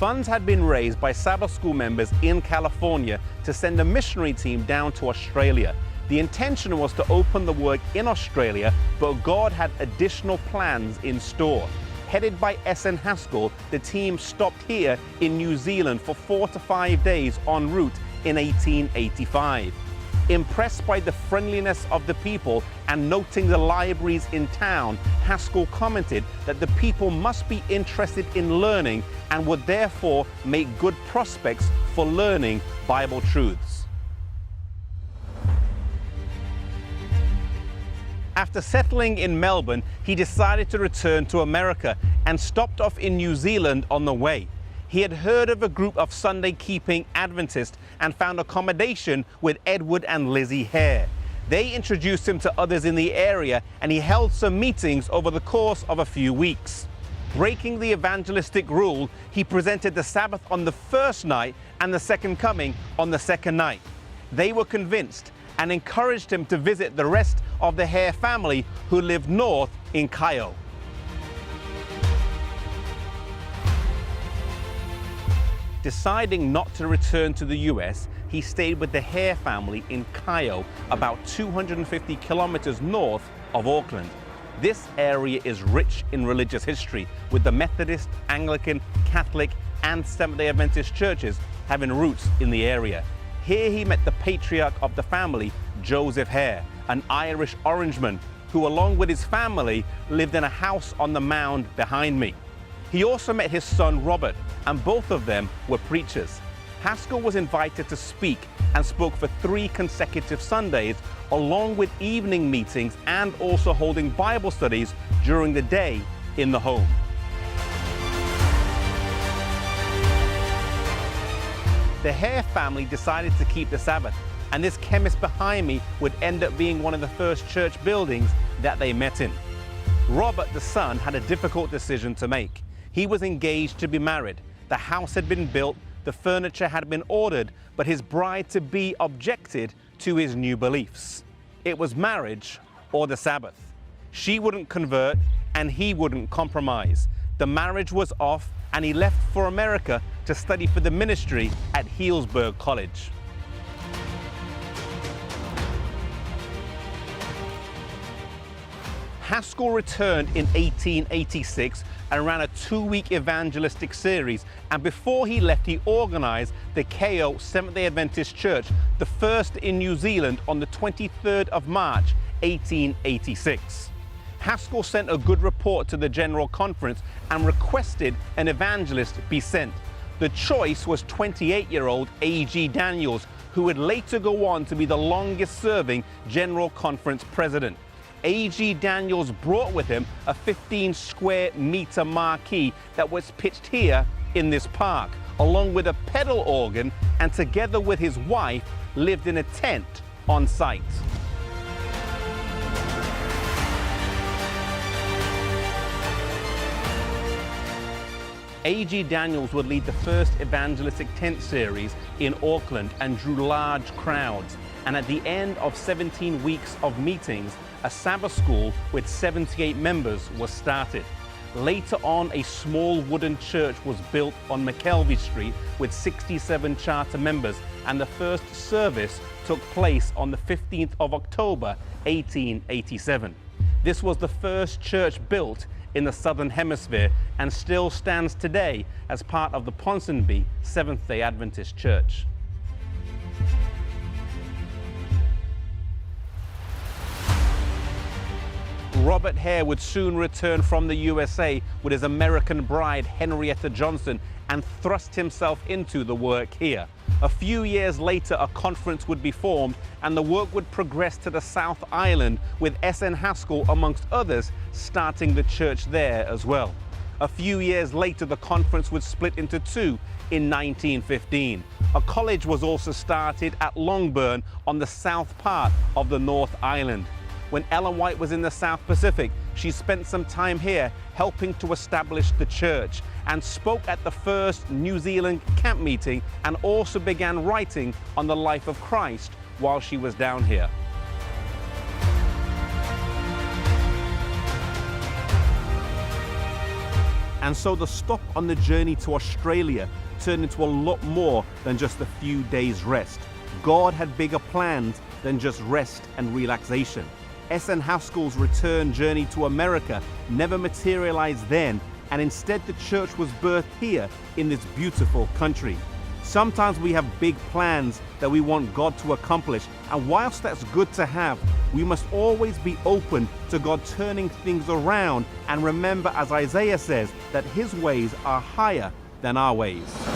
Funds had been raised by Sabbath school members in California to send a missionary team down to Australia. The intention was to open the work in Australia, but God had additional plans in store. Headed by S.N. Haskell, the team stopped here in New Zealand for 4 to 5 days en route in 1885. Impressed by the friendliness of the people and noting the libraries in town, Haskell commented that the people must be interested in learning and would therefore make good prospects for learning Bible truths. After settling in Melbourne, he decided to return to America and stopped off in New Zealand on the way. He had heard of a group of Sunday-keeping Adventists and found accommodation with Edward and Lizzie Hare. They introduced him to others in the area, and he held some meetings over the course of a few weeks. Breaking the evangelistic rule, he presented the Sabbath on the first night and the second coming on the second night. They were convinced and encouraged him to visit the rest of the Hare family who lived north in Cayo. Deciding not to return to the US, he stayed with the Hare family in Cayo, about 250 kilometers north of Auckland. This area is rich in religious history, with the Methodist, Anglican, Catholic, and Seventh-day Adventist churches having roots in the area. Here he met the patriarch of the family, Joseph Hare, an Irish Orangeman, who along with his family lived in a house on the mound behind me. He also met his son Robert, and both of them were preachers. Haskell was invited to speak and spoke for 3 consecutive Sundays, along with evening meetings and also holding Bible studies during the day in the home. The Hare family decided to keep the Sabbath, and this chemist behind me would end up being one of the first church buildings that they met in. Robert, the son, had a difficult decision to make. He was engaged to be married. The house had been built, the furniture had been ordered, but his bride-to-be objected to his new beliefs. It was marriage or the Sabbath. She wouldn't convert and he wouldn't compromise. The marriage was off and he left for America to study for the ministry at Healdsburg College. Haskell returned in 1886 and ran a 2-week evangelistic series, and before he left he organized the Cayo Seventh-day Adventist Church, the first in New Zealand, on the 23rd of March 1886. Haskell sent a good report to the General Conference and requested an evangelist be sent. The choice was 28-year-old A.G. Daniels, who would later go on to be the longest-serving General Conference president. A.G. Daniels brought with him a 15-square-meter marquee that was pitched here in this park, along with a pedal organ, and together with his wife, lived in a tent on site. A.G. Daniels would lead the first evangelistic tent series in Auckland and drew large crowds. And at the end of 17 weeks of meetings, a Sabbath school with 78 members was started. Later on, a small wooden church was built on McKelvey Street with 67 charter members, and the first service took place on the 15th of October, 1887. This was the first church built in the Southern Hemisphere and still stands today as part of the Ponsonby Seventh-day Adventist Church. Robert Hare would soon return from the USA with his American bride, Henrietta Johnson, and thrust himself into the work here. A few years later, a conference would be formed and the work would progress to the South Island, with S.N. Haskell, amongst others, starting the church there as well. A few years later, the conference would split into 2 in 1915. A college was also started at Longburn on the south part of the North Island. When Ellen White was in the South Pacific, she spent some time here helping to establish the church and spoke at the first New Zealand camp meeting, and also began writing on the life of Christ while she was down here. And so the stop on the journey to Australia turned into a lot more than just a few days rest. God had bigger plans than just rest and relaxation. S.N. Haskell's return journey to America never materialized then, and instead the church was birthed here in this beautiful country. Sometimes we have big plans that we want God to accomplish, and whilst that's good to have, we must always be open to God turning things around and remember, as Isaiah says, that His ways are higher than our ways.